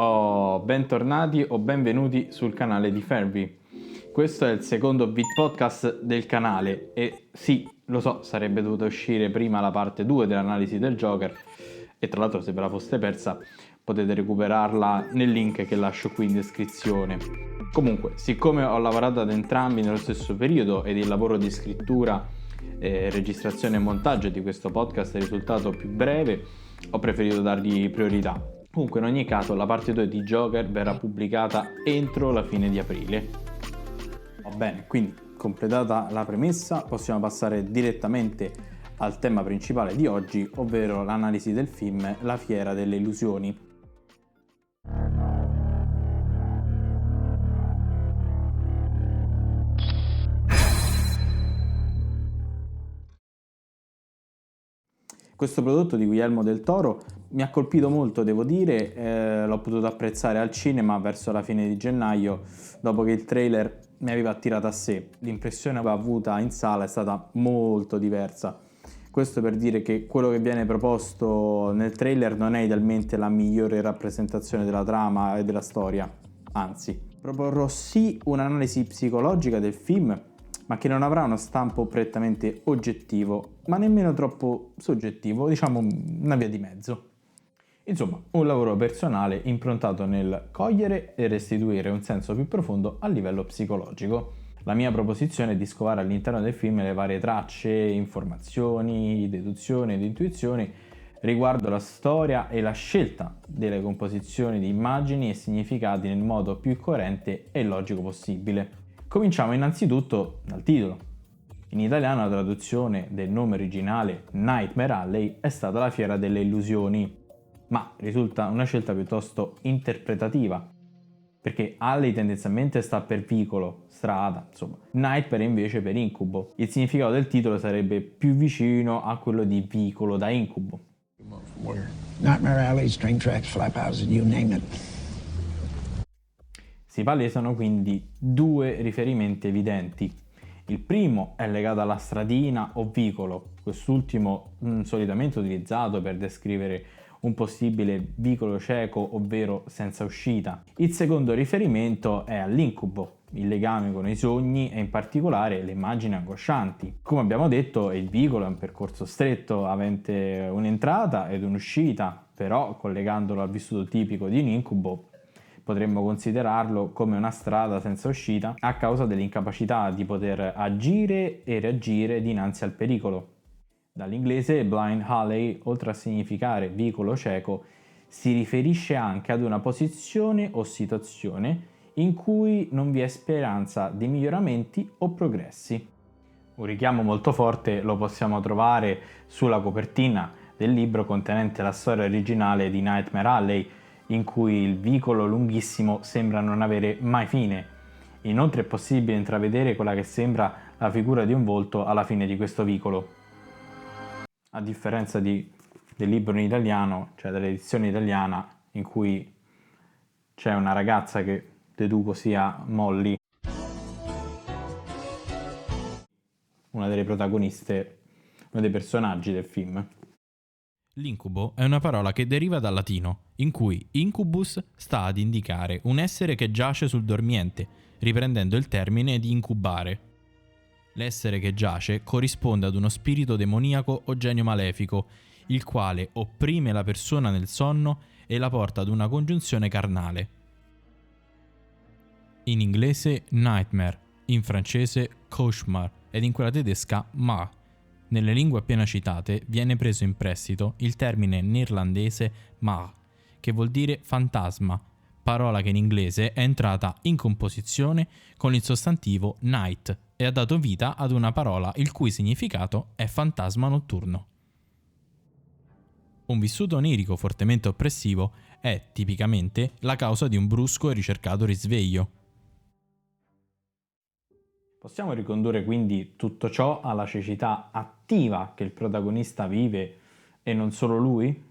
Oh, bentornati o benvenuti sul canale di Fervi. Questo è il secondo beat podcast del canale e sì, lo so, sarebbe dovuta uscire prima la parte 2 dell'analisi del Joker e tra l'altro se ve la foste persa potete recuperarla nel link che lascio qui in descrizione. Comunque, siccome ho lavorato ad entrambi nello stesso periodo ed il lavoro di scrittura, registrazione e montaggio di questo podcast è risultato più breve, ho preferito dargli priorità. Comunque in ogni caso la parte 2 di Joker verrà pubblicata entro la fine di aprile. Va bene, quindi completata la premessa possiamo passare direttamente al tema principale di oggi, ovvero l'analisi del film La fiera delle illusioni. Questo prodotto di Guillermo del Toro mi ha colpito molto, devo dire, l'ho potuto apprezzare al cinema verso la fine di gennaio, dopo che il trailer mi aveva attirato a sé. L'impressione che ho avuta in sala è stata molto diversa. Questo per dire che quello che viene proposto nel trailer non è idealmente la migliore rappresentazione della trama e della storia, anzi. Proporrò sì un'analisi psicologica del film, ma che non avrà uno stampo prettamente oggettivo, ma nemmeno troppo soggettivo, diciamo una via di mezzo. Insomma, un lavoro personale improntato nel cogliere e restituire un senso più profondo a livello psicologico. La mia proposizione è di scovare all'interno del film le varie tracce, informazioni, deduzioni ed intuizioni riguardo la storia e la scelta delle composizioni di immagini e significati nel modo più coerente e logico possibile. Cominciamo innanzitutto dal titolo. In italiano la traduzione del nome originale Nightmare Alley è stata La fiera delle illusioni, ma risulta una scelta piuttosto interpretativa, perché Alley tendenzialmente sta per vicolo, strada, insomma. Nightmare invece per incubo. Il significato del titolo sarebbe più vicino a quello di vicolo da incubo. Nightmare alleys, train tracks, flap houses, you name it. Si palesano quindi due riferimenti evidenti. Il primo è legato alla stradina o vicolo, quest'ultimo solitamente utilizzato per descrivere un possibile vicolo cieco, ovvero senza uscita. Il secondo riferimento è all'incubo, il legame con i sogni e in particolare le immagini angoscianti. Come abbiamo detto, il vicolo è un percorso stretto avente un'entrata ed un'uscita, però collegandolo al vissuto tipico di un incubo potremmo considerarlo come una strada senza uscita a causa dell'incapacità di poter agire e reagire dinanzi al pericolo. Dall'inglese blind alley, oltre a significare vicolo cieco, si riferisce anche ad una posizione o situazione in cui non vi è speranza di miglioramenti o progressi. Un richiamo molto forte lo possiamo trovare sulla copertina del libro contenente la storia originale di Nightmare Alley, in cui il vicolo lunghissimo sembra non avere mai fine. Inoltre è possibile intravedere quella che sembra la figura di un volto alla fine di questo vicolo. A differenza del libro in italiano, cioè dell'edizione italiana, in cui c'è una ragazza che deduco sia Molly, una delle protagoniste, uno dei personaggi del film. L'incubo è una parola che deriva dal latino, in cui incubus sta ad indicare un essere che giace sul dormiente, riprendendo il termine di incubare. L'essere che giace corrisponde ad uno spirito demoniaco o genio malefico, il quale opprime la persona nel sonno e la porta ad una congiunzione carnale. In inglese nightmare, in francese cauchemar ed in quella tedesca mar. Nelle lingue appena citate viene preso in prestito il termine neerlandese mar, che vuol dire fantasma, parola che in inglese è entrata in composizione con il sostantivo night e ha dato vita ad una parola il cui significato è fantasma notturno. Un vissuto onirico fortemente oppressivo è, tipicamente, la causa di un brusco e ricercato risveglio. Possiamo ricondurre quindi tutto ciò alla cecità attiva che il protagonista vive e non solo lui?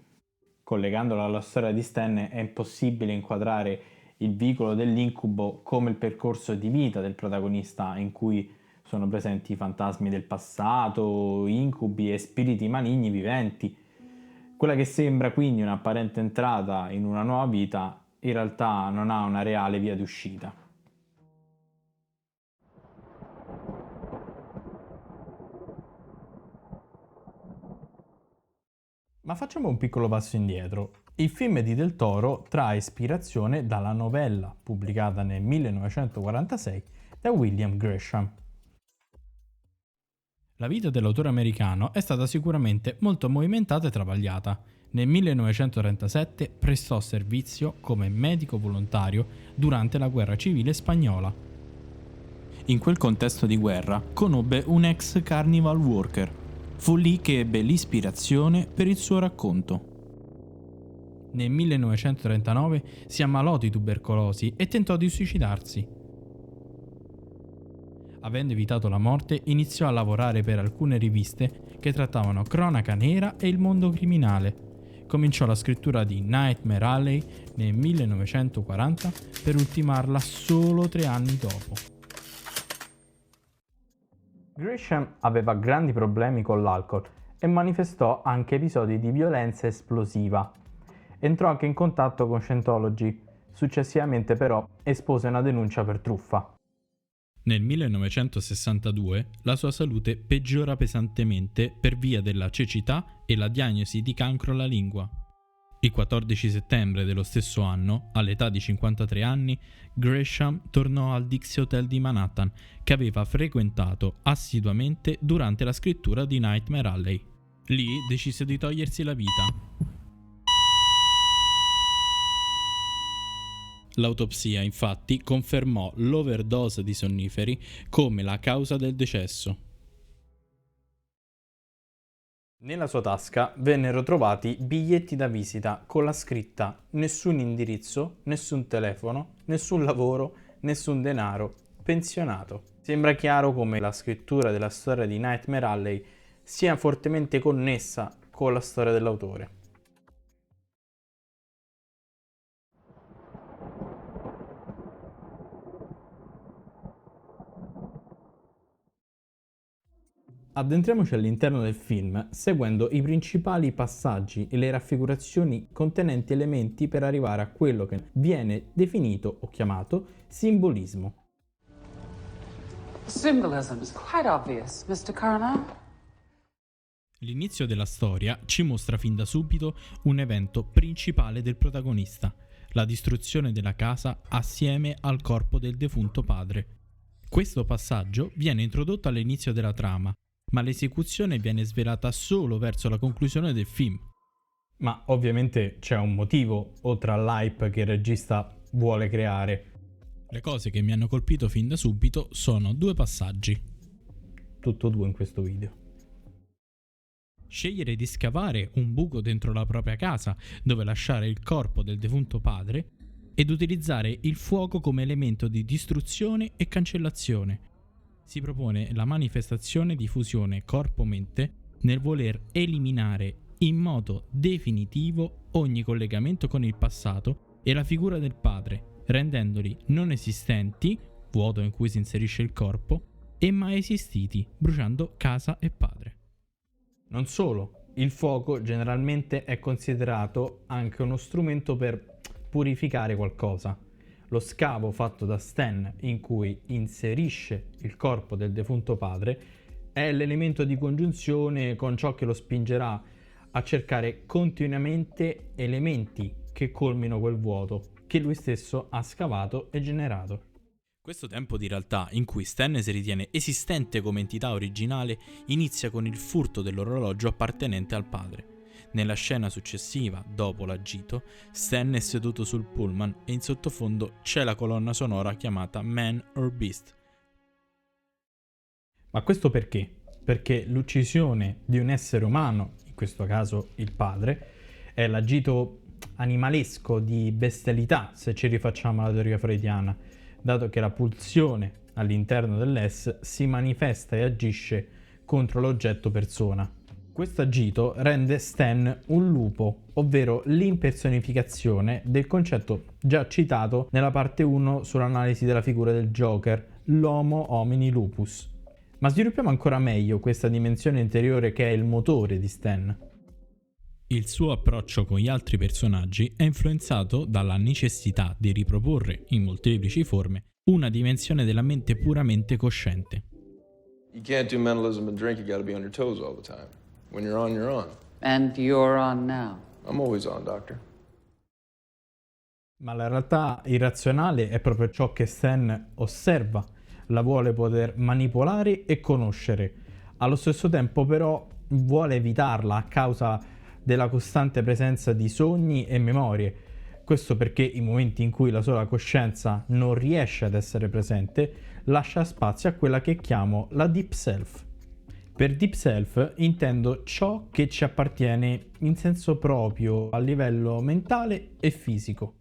Collegandolo alla storia di Stan è impossibile inquadrare il vicolo dell'incubo come il percorso di vita del protagonista in cui sono presenti fantasmi del passato, incubi e spiriti maligni viventi. Quella che sembra quindi un'apparente entrata in una nuova vita in realtà non ha una reale via d'uscita. Ma facciamo un piccolo passo indietro. Il film di Del Toro trae ispirazione dalla novella pubblicata nel 1946 da William Gresham. La vita dell'autore americano è stata sicuramente molto movimentata e travagliata. Nel 1937 prestò servizio come medico volontario durante la guerra civile spagnola. In quel contesto di guerra conobbe un ex carnival worker. Fu lì che ebbe l'ispirazione per il suo racconto. Nel 1939 si ammalò di tubercolosi e tentò di suicidarsi. Avendo evitato la morte, iniziò a lavorare per alcune riviste che trattavano cronaca nera e il mondo criminale. Cominciò la scrittura di Nightmare Alley nel 1940 per ultimarla solo 3 anni dopo. Grisham aveva grandi problemi con l'alcol e manifestò anche episodi di violenza esplosiva. Entrò anche in contatto con Scientology, successivamente però espose una denuncia per truffa. Nel 1962 la sua salute peggiora pesantemente per via della cecità e la diagnosi di cancro alla lingua. Il 14 settembre dello stesso anno, all'età di 53 anni, Gresham tornò al Dixie Hotel di Manhattan, che aveva frequentato assiduamente durante la scrittura di Nightmare Alley. Lì decise di togliersi la vita. L'autopsia, infatti, confermò l'overdose di sonniferi come la causa del decesso. Nella sua tasca vennero trovati biglietti da visita con la scritta nessun indirizzo, nessun telefono, nessun lavoro, nessun denaro, pensionato. Sembra chiaro come la scrittura della storia di Nightmare Alley sia fortemente connessa con la storia dell'autore. Addentriamoci all'interno del film seguendo i principali passaggi e le raffigurazioni contenenti elementi per arrivare a quello che viene definito o chiamato simbolismo. The symbolism is quite obvious, Mr. Kerner. L'inizio della storia ci mostra fin da subito un evento principale del protagonista, la distruzione della casa assieme al corpo del defunto padre. Questo passaggio viene introdotto all'inizio della trama, ma l'esecuzione viene svelata solo verso la conclusione del film. Ma ovviamente c'è un motivo, oltre all'hype che il regista vuole creare. Le cose che mi hanno colpito fin da subito sono 2 passaggi. Tutto 2 in questo video. Scegliere di scavare un buco dentro la propria casa dove lasciare il corpo del defunto padre ed utilizzare il fuoco come elemento di distruzione e cancellazione. Si propone la manifestazione di fusione corpo-mente nel voler eliminare in modo definitivo ogni collegamento con il passato e la figura del padre, rendendoli non esistenti, vuoto in cui si inserisce il corpo, e mai esistiti, bruciando casa e padre. Non solo, il fuoco generalmente è considerato anche uno strumento per purificare qualcosa. Lo scavo fatto da Stan, in cui inserisce il corpo del defunto padre, è l'elemento di congiunzione con ciò che lo spingerà a cercare continuamente elementi che colmino quel vuoto che lui stesso ha scavato e generato. Questo tempo di realtà in cui Stan si ritiene esistente come entità originale inizia con il furto dell'orologio appartenente al padre. Nella scena successiva, dopo l'agito, Stan è seduto sul pullman e in sottofondo c'è la colonna sonora chiamata Man or Beast. Ma questo perché? Perché l'uccisione di un essere umano, in questo caso il padre, è l'agito animalesco di bestialità, se ci rifacciamo alla teoria freudiana, dato che la pulsione all'interno dell'S si manifesta e agisce contro l'oggetto persona. Questo agito rende Stan un lupo, ovvero l'impersonificazione del concetto già citato nella parte 1 sull'analisi della figura del Joker, l'Homo homini lupus. Ma sviluppiamo ancora meglio questa dimensione interiore che è il motore di Stan. Il suo approccio con gli altri personaggi è influenzato dalla necessità di riproporre, in molteplici forme, una dimensione della mente puramente cosciente. You can't do mentalism and drink, you gotta be on your toes all the time. When you're on, you're on. And you're on now. I'm always on, Doctor. Ma la realtà irrazionale è proprio ciò che Stan osserva, la vuole poter manipolare e conoscere. Allo stesso tempo però vuole evitarla a causa della costante presenza di sogni e memorie. Questo perché i momenti in cui la sola coscienza non riesce ad essere presente lascia spazio a quella che chiamo la Deep Self. Per Deep Self intendo ciò che ci appartiene in senso proprio a livello mentale e fisico.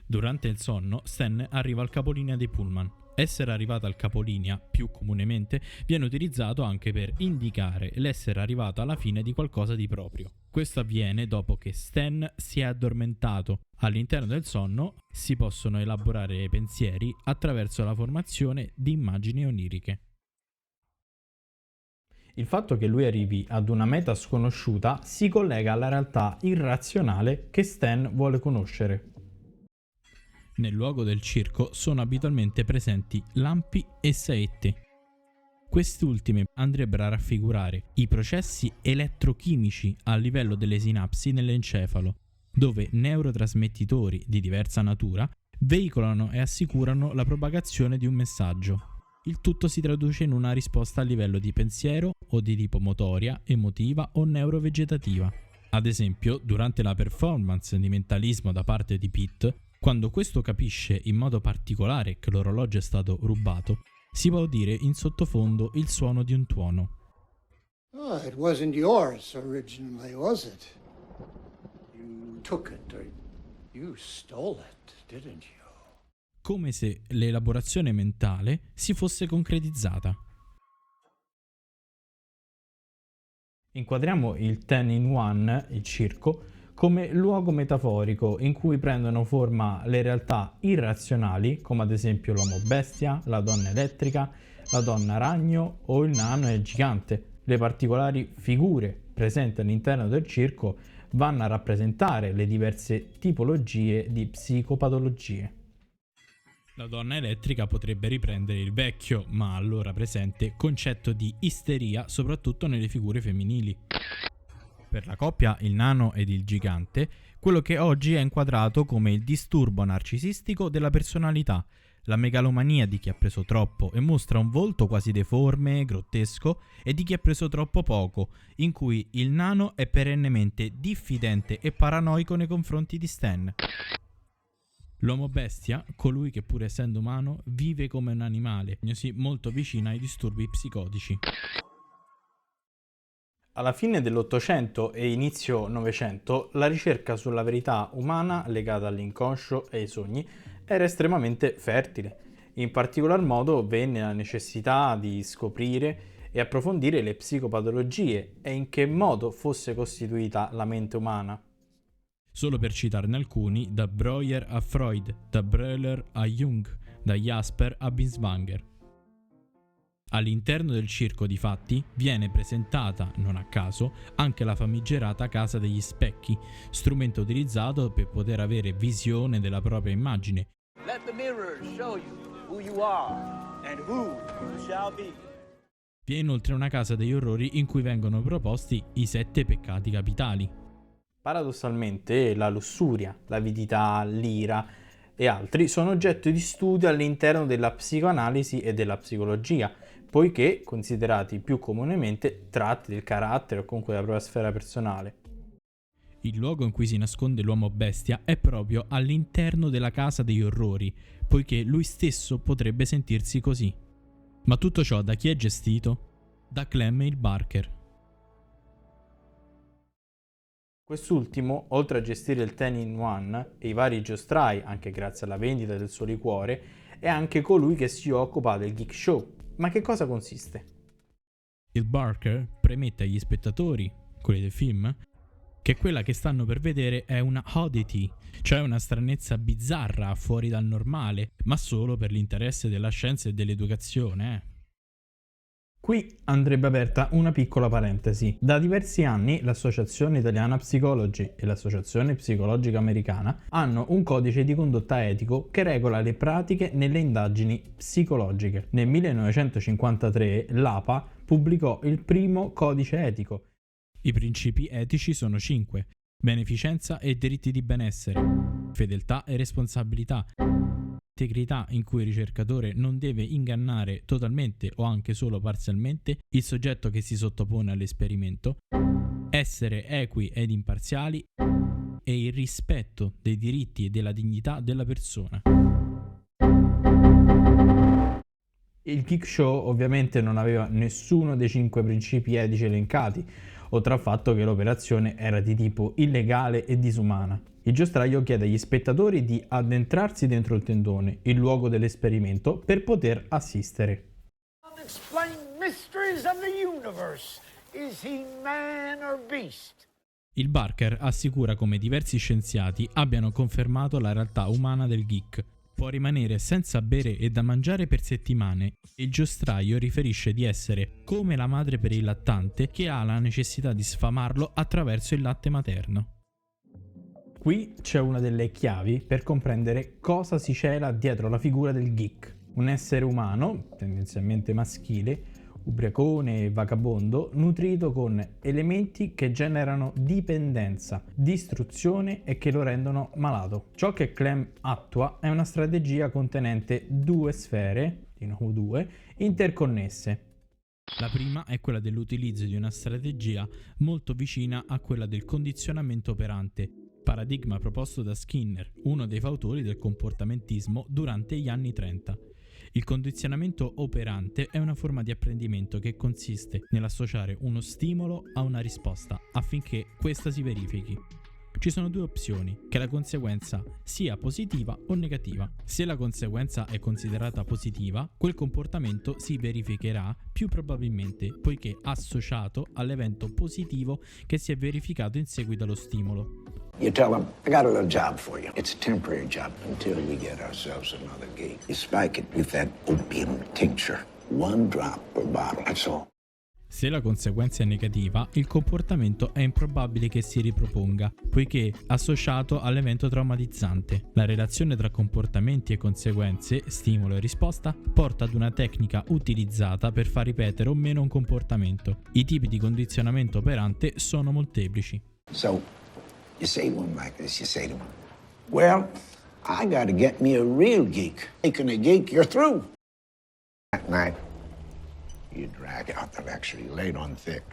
Durante il sonno, Stan arriva al capolinea dei pullman. Essere arrivato al capolinea, più comunemente, viene utilizzato anche per indicare l'essere arrivato alla fine di qualcosa di proprio. Questo avviene dopo che Stan si è addormentato. All'interno del sonno si possono elaborare pensieri attraverso la formazione di immagini oniriche. Il fatto che lui arrivi ad una meta sconosciuta si collega alla realtà irrazionale che Stan vuole conoscere. Nel luogo del circo sono abitualmente presenti lampi e saette. Quest'ultime andrebbero a raffigurare i processi elettrochimici a livello delle sinapsi nell'encefalo, dove neurotrasmettitori di diversa natura veicolano e assicurano la propagazione di un messaggio. Il tutto si traduce in una risposta a livello di pensiero o di tipo motoria, emotiva o neurovegetativa. Ad esempio, durante la performance di mentalismo da parte di Pete, quando questo capisce in modo particolare che l'orologio è stato rubato, si può udire in sottofondo il suono di un tuono. Oh, it wasn't yours originally, was it? You took it, or you stole it, didn't you? Come se l'elaborazione mentale si fosse concretizzata. Inquadriamo il 10 in 1, il circo, come luogo metaforico in cui prendono forma le realtà irrazionali, come ad esempio l'uomo bestia, la donna elettrica, la donna ragno o il nano e il gigante. Le particolari figure presenti all'interno del circo vanno a rappresentare le diverse tipologie di psicopatologie. La donna elettrica potrebbe riprendere il vecchio, ma allora presente, concetto di isteria soprattutto nelle figure femminili. Per la coppia, il nano ed il gigante, quello che oggi è inquadrato come il disturbo narcisistico della personalità, la megalomania di chi ha preso troppo e mostra un volto quasi deforme, grottesco, e di chi ha preso troppo poco, in cui il nano è perennemente diffidente e paranoico nei confronti di Stan. L'uomo bestia, colui che pur essendo umano vive come un animale, molto vicino ai disturbi psicotici. Alla fine dell'Ottocento e inizio Novecento, la ricerca sulla verità umana legata all'inconscio e ai sogni era estremamente fertile. In particolar modo venne la necessità di scoprire e approfondire le psicopatologie e in che modo fosse costituita la mente umana. Solo per citarne alcuni, da Breuer a Freud, da Breuer a Jung, da Jasper a Binswanger. All'interno del circo, difatti, viene presentata, non a caso, anche la famigerata Casa degli Specchi, strumento utilizzato per poter avere visione della propria immagine. Let the mirror show you who you are and who you shall be. Vi è inoltre una casa degli orrori in cui vengono proposti i 7 peccati capitali. Paradossalmente, la lussuria, l'avidità, l'ira e altri sono oggetto di studio all'interno della psicoanalisi e della psicologia, poiché considerati più comunemente tratti del carattere o comunque della propria sfera personale. Il luogo in cui si nasconde l'uomo bestia è proprio all'interno della casa degli orrori, poiché lui stesso potrebbe sentirsi così. Ma tutto ciò da chi è gestito? Da Clem il Barker. Quest'ultimo, oltre a gestire il 10 in 1 e i vari giostrai, anche grazie alla vendita del suo liquore, è anche colui che si occupa del geek show. Ma che cosa consiste? Il Barker premette agli spettatori, quelli del film, che quella che stanno per vedere è una oddity, cioè una stranezza bizzarra, fuori dal normale, ma solo per l'interesse della scienza e dell'educazione. Qui andrebbe aperta una piccola parentesi. Da diversi anni l'Associazione Italiana Psicologi e l'Associazione Psicologica Americana hanno un codice di condotta etico che regola le pratiche nelle indagini psicologiche. Nel 1953 l'APA pubblicò il primo codice etico. I principi etici sono 5: beneficenza e diritti di benessere, fedeltà e responsabilità, integrità in cui il ricercatore non deve ingannare totalmente o anche solo parzialmente il soggetto che si sottopone all'esperimento, essere equi ed imparziali e il rispetto dei diritti e della dignità della persona. Il Geek Show ovviamente non aveva nessuno dei 5 principi etici elencati, oltre al fatto che l'operazione era di tipo illegale e disumana. Il giostraio chiede agli spettatori di addentrarsi dentro il tendone, il luogo dell'esperimento, per poter assistere. Unexplained mysteries of the universe. Is he man or beast? Il Barker assicura come diversi scienziati abbiano confermato la realtà umana del geek. Può rimanere senza bere e da mangiare per settimane. Il giostraio riferisce di essere come la madre per il lattante che ha la necessità di sfamarlo attraverso il latte materno. Qui c'è una delle chiavi per comprendere cosa si cela dietro la figura del geek. Un essere umano, tendenzialmente maschile, ubriacone e vagabondo, nutrito con elementi che generano dipendenza, distruzione e che lo rendono malato. Ciò che Clem attua è una strategia contenente 2 sfere, di nuovo 2, interconnesse. La prima è quella dell'utilizzo di una strategia molto vicina a quella del condizionamento operante, paradigma proposto da Skinner, uno dei fautori del comportamentismo durante gli anni 30. Il condizionamento operante è una forma di apprendimento che consiste nell'associare uno stimolo a una risposta affinché questa si verifichi. Ci sono 2 opzioni, che la conseguenza sia positiva o negativa. Se la conseguenza è considerata positiva, quel comportamento si verificherà più probabilmente poiché associato all'evento positivo che si è verificato in seguito allo stimolo. You tell them, I got a little job for you. It's a temporary job until we get ourselves another geek. You spike it with that opium tincture. 1 drop per bottle, that's all. Se la conseguenza è negativa, il comportamento è improbabile che si riproponga, poiché associato all'evento traumatizzante. La relazione tra comportamenti e conseguenze, stimolo e risposta, porta ad una tecnica utilizzata per far ripetere o meno un comportamento. I tipi di condizionamento operante sono molteplici. So, you say one like this, you say to him, well, I gotta get me a real geek. Making a geek, you're through. That night, you drag out the lecture, you lay it on thick.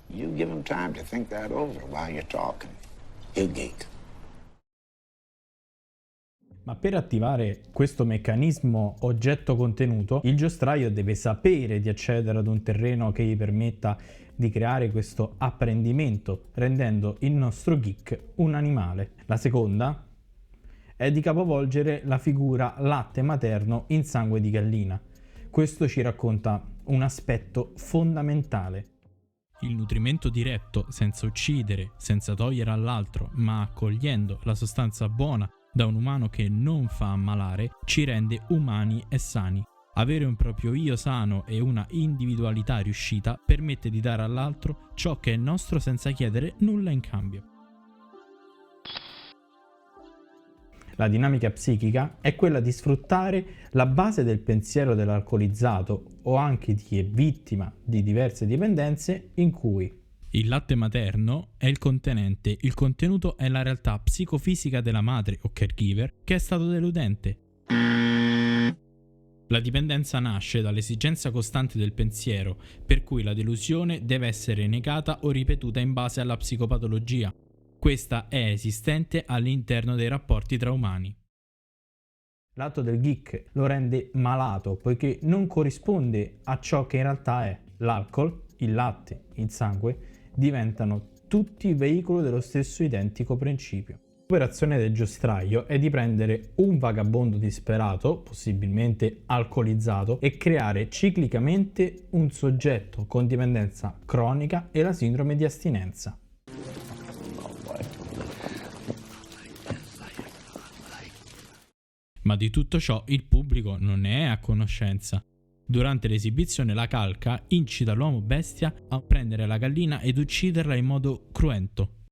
You give him time to think that over while you're talking. He'll geek. Ma per attivare questo meccanismo oggetto contenuto, il giostraio deve sapere di accedere ad un terreno che gli permetta di creare questo apprendimento, rendendo il nostro geek un animale. La seconda è di capovolgere la figura latte materno in sangue di gallina. Questo ci racconta un aspetto fondamentale. Il nutrimento diretto, senza uccidere, senza togliere all'altro, ma accogliendo la sostanza buona da un umano che non fa ammalare, ci rende umani e sani. Avere un proprio io sano e una individualità riuscita permette di dare all'altro ciò che è nostro senza chiedere nulla in cambio. La dinamica psichica è quella di sfruttare la base del pensiero dell'alcolizzato o anche di chi è vittima di diverse dipendenze in cui il latte materno è il contenente, il contenuto è la realtà psicofisica della madre o caregiver che è stato deludente. La dipendenza nasce dall'esigenza costante del pensiero, per cui la delusione deve essere negata o ripetuta in base alla psicopatologia. Questa è esistente all'interno dei rapporti tra umani. L'atto del geek lo rende malato poiché non corrisponde a ciò che in realtà è. L'alcol, il latte, il sangue diventano tutti veicolo dello stesso identico principio. L'operazione del giostraio è di prendere un vagabondo disperato, possibilmente alcolizzato, e creare ciclicamente un soggetto con dipendenza cronica e la sindrome di astinenza. Ma di tutto ciò il pubblico non ne è a conoscenza. Durante l'esibizione la calca incita l'uomo bestia a prendere la gallina ed ucciderla in modo cruento.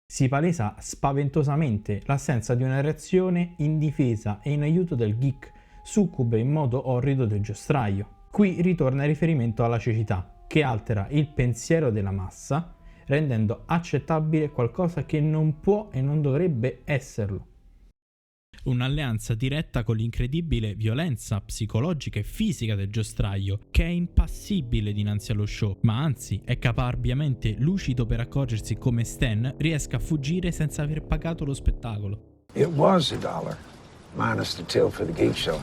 Si palesa spaventosamente l'assenza di una reazione in difesa e in aiuto del geek, succube in modo orrido del giostraio. Qui ritorna il riferimento alla cecità, che altera il pensiero della massa, rendendo accettabile qualcosa che non può e non dovrebbe esserlo. Un'alleanza diretta con l'incredibile violenza psicologica e fisica del giostraio, che è impassibile dinanzi allo show, ma anzi è caparbiamente lucido per accorgersi come Stan riesca a fuggire senza aver pagato lo spettacolo. It was $1, minus the till for the geek show.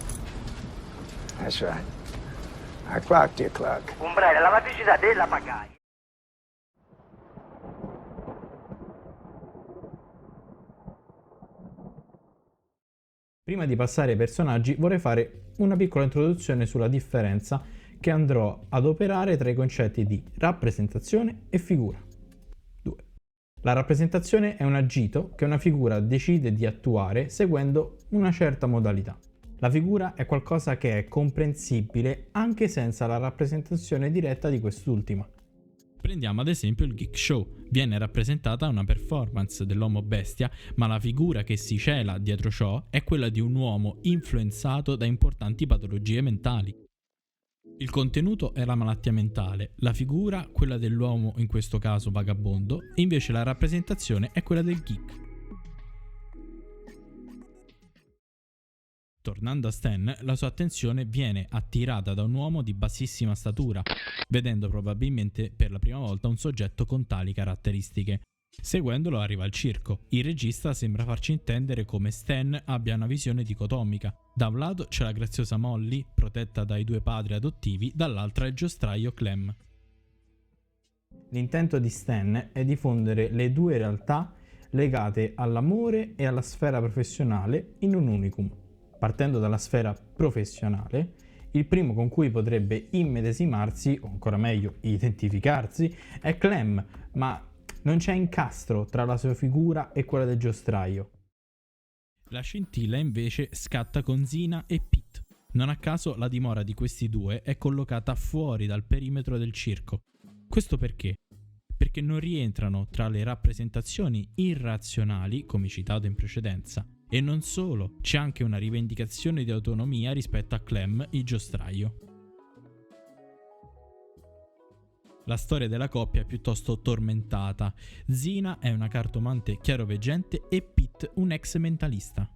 That's right. I clocked your clock. Umbrella, la matricità della pagai. Prima di passare ai personaggi vorrei fare una piccola introduzione sulla differenza che andrò ad operare tra i concetti di rappresentazione e figura. 2. La rappresentazione è un agito che una figura decide di attuare seguendo una certa modalità. La figura è qualcosa che è comprensibile anche senza la rappresentazione diretta di quest'ultima. Prendiamo ad esempio il Geek Show. Viene rappresentata una performance dell'uomo bestia, ma la figura che si cela dietro ciò è quella di un uomo influenzato da importanti patologie mentali. Il contenuto è la malattia mentale, la figura quella dell'uomo, in questo caso vagabondo, e invece la rappresentazione è quella del geek. Tornando a Stan, la sua attenzione viene attirata da un uomo di bassissima statura, vedendo probabilmente per la prima volta un soggetto con tali caratteristiche. Seguendolo arriva al circo. Il regista sembra farci intendere come Stan abbia una visione dicotomica. Da un lato c'è la graziosa Molly, protetta dai due padri adottivi, dall'altra il giostraio Clem. L'intento di Stan è diffondere le due realtà legate all'amore e alla sfera professionale in un unicum. Partendo dalla sfera professionale, il primo con cui potrebbe immedesimarsi, o ancora meglio identificarsi, è Clem, ma non c'è incastro tra la sua figura e quella del giostraio. La scintilla invece scatta con Zina e Pete. Non a caso la dimora di questi due è collocata fuori dal perimetro del circo. Questo perché? Perché non rientrano tra le rappresentazioni irrazionali, come citato in precedenza. E non solo, c'è anche una rivendicazione di autonomia rispetto a Clem, il giostraio. La storia della coppia è piuttosto tormentata. Zina è una cartomante chiaroveggente e Pete un ex mentalista.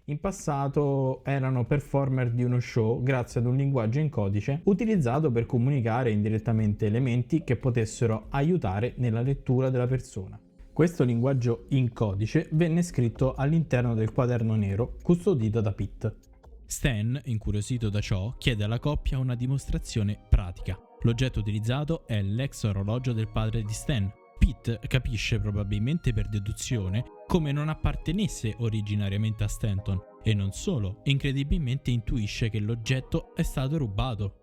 In passato erano performer di uno show grazie ad un linguaggio in codice utilizzato per comunicare indirettamente elementi che potessero aiutare nella lettura della persona. Questo linguaggio in codice venne scritto all'interno del quaderno nero custodito da Pete. Stan, incuriosito da ciò, chiede alla coppia una dimostrazione pratica. L'oggetto utilizzato è l'ex orologio del padre di Stan. Pete capisce probabilmente per deduzione come non appartenesse originariamente a Stanton e non solo, incredibilmente intuisce che l'oggetto è stato rubato.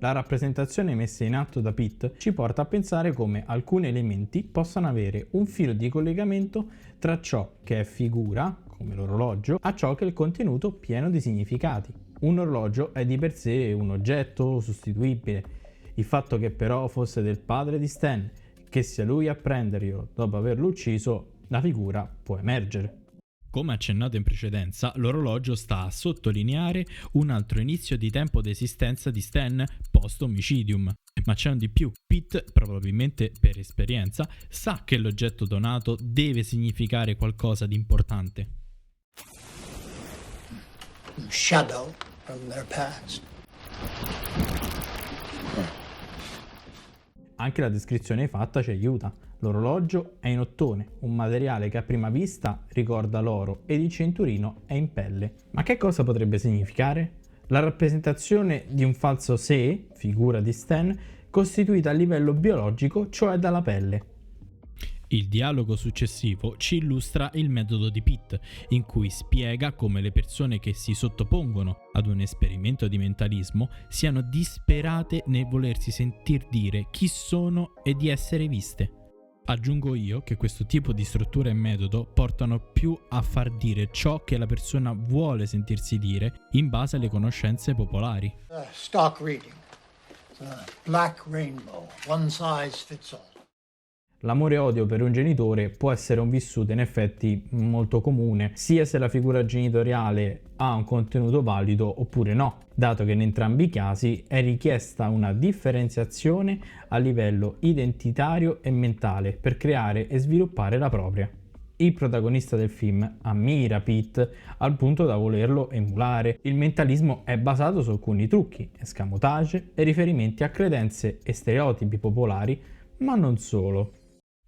La rappresentazione messa in atto da Pete ci porta a pensare come alcuni elementi possano avere un filo di collegamento tra ciò che è figura, come l'orologio, a ciò che è il contenuto pieno di significati. Un orologio è di per sé un oggetto sostituibile. Il fatto che però fosse del padre di Stan, che sia lui a prenderlo dopo averlo ucciso, la figura può emergere. Come accennato in precedenza, l'orologio sta a sottolineare un altro inizio di tempo d'esistenza di Stan post-omicidium. Ma c'è un di più. Pete, probabilmente per esperienza, sa che l'oggetto donato deve significare qualcosa di importante. Shadow from their past. Anche la descrizione fatta ci aiuta. L'orologio è in ottone, un materiale che a prima vista ricorda l'oro, ed il cinturino è in pelle. Ma che cosa potrebbe significare? La rappresentazione di un falso sé, figura di Stan, costituita a livello biologico, cioè dalla pelle. Il dialogo successivo ci illustra il metodo di Pete, in cui spiega come le persone che si sottopongono ad un esperimento di mentalismo siano disperate nel volersi sentir dire chi sono e di essere viste. Aggiungo io che questo tipo di struttura e metodo portano più a far dire ciò che la persona vuole sentirsi dire in base alle conoscenze popolari. Stock reading. Black rainbow. One size fits all. L'amore e odio per un genitore può essere un vissuto in effetti molto comune, sia se la figura genitoriale ha un contenuto valido oppure no, dato che in entrambi i casi è richiesta una differenziazione a livello identitario e mentale per creare e sviluppare la propria. Il protagonista del film ammira Pete al punto da volerlo emulare. Il mentalismo è basato su alcuni trucchi, escamotage e riferimenti a credenze e stereotipi popolari, ma non solo.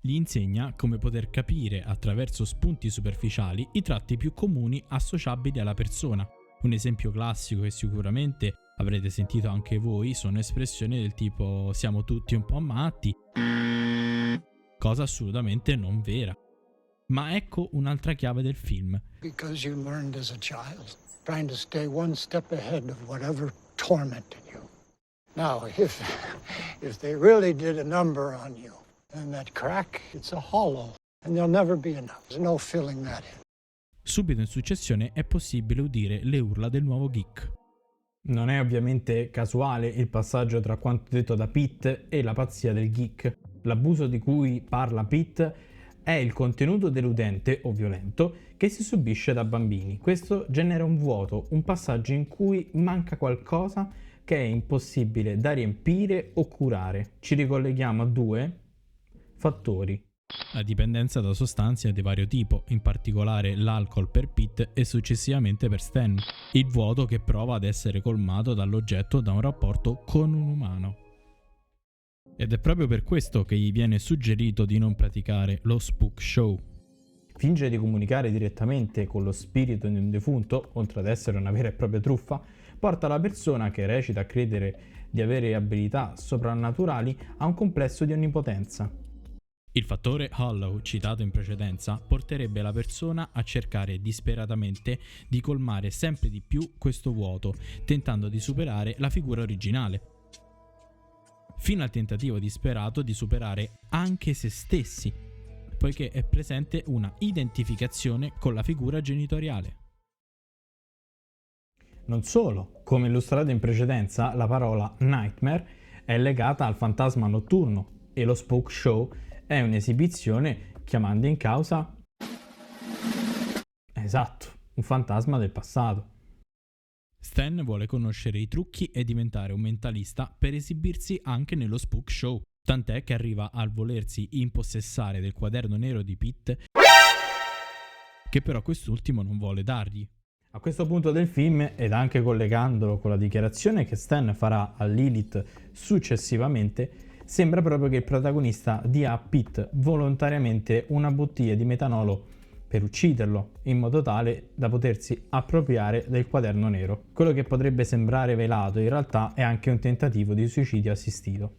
Gli insegna come poter capire attraverso spunti superficiali i tratti più comuni associabili alla persona. Un esempio classico che sicuramente avrete sentito anche voi sono espressioni del tipo siamo tutti un po' matti, cosa assolutamente non vera. Ma ecco un'altra chiave del film. Because you learned as a child, trying to stay one step ahead of whatever tormented you. Now, if they really did a number on you, then that crack, it's a hollow, and there'll never be enough. There's no filling that in. Subito in successione è possibile udire le urla del nuovo geek. Non è ovviamente casuale il passaggio tra quanto detto da Pete e la pazzia del geek. L'abuso di cui parla Pete è il contenuto deludente o violento che si subisce da bambini. Questo genera un vuoto, un passaggio in cui manca qualcosa che è impossibile da riempire o curare. Ci ricolleghiamo a due fattori. La dipendenza da sostanze di vario tipo, in particolare l'alcol per Pete e successivamente per Stan. Il vuoto che prova ad essere colmato dall'oggetto da un rapporto con un umano. Ed è proprio per questo che gli viene suggerito di non praticare lo spook show. Fingere di comunicare direttamente con lo spirito di un defunto, oltre ad essere una vera e propria truffa, porta la persona che recita a credere di avere abilità soprannaturali a un complesso di onnipotenza. Il fattore hollow citato in precedenza porterebbe la persona a cercare disperatamente di colmare sempre di più questo vuoto, tentando di superare la figura originale, fino al tentativo disperato di superare anche se stessi, poiché è presente una identificazione con la figura genitoriale. Non solo, come illustrato in precedenza, la parola nightmare è legata al fantasma notturno e lo spook show è un'esibizione chiamando in causa, esatto, un fantasma del passato. Stan vuole conoscere i trucchi e diventare un mentalista per esibirsi anche nello spook show, tant'è che arriva al volersi impossessare del quaderno nero di Pete, che però quest'ultimo non vuole dargli. A questo punto del film, ed anche collegandolo con la dichiarazione che Stan farà a Lilith successivamente, sembra proprio che il protagonista dia a Pete volontariamente una bottiglia di metanolo per ucciderlo, in modo tale da potersi appropriare del quaderno nero. Quello che potrebbe sembrare velato in realtà è anche un tentativo di suicidio assistito.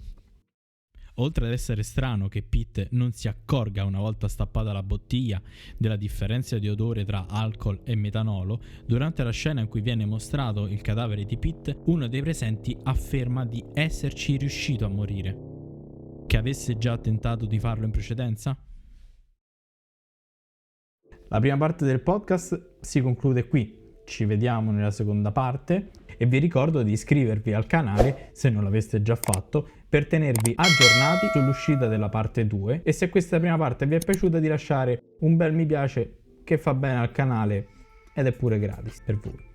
Oltre ad essere strano che Pete non si accorga una volta stappata la bottiglia della differenza di odore tra alcol e metanolo, durante la scena in cui viene mostrato il cadavere di Pete, uno dei presenti afferma di esserci riuscito a morire. Che avesse già tentato di farlo in precedenza? La prima parte del podcast si conclude qui, ci vediamo nella seconda parte e vi ricordo di iscrivervi al canale se non l'aveste già fatto per tenervi aggiornati sull'uscita della parte 2 e se questa prima parte vi è piaciuta di lasciare un bel mi piace che fa bene al canale ed è pure gratis per voi.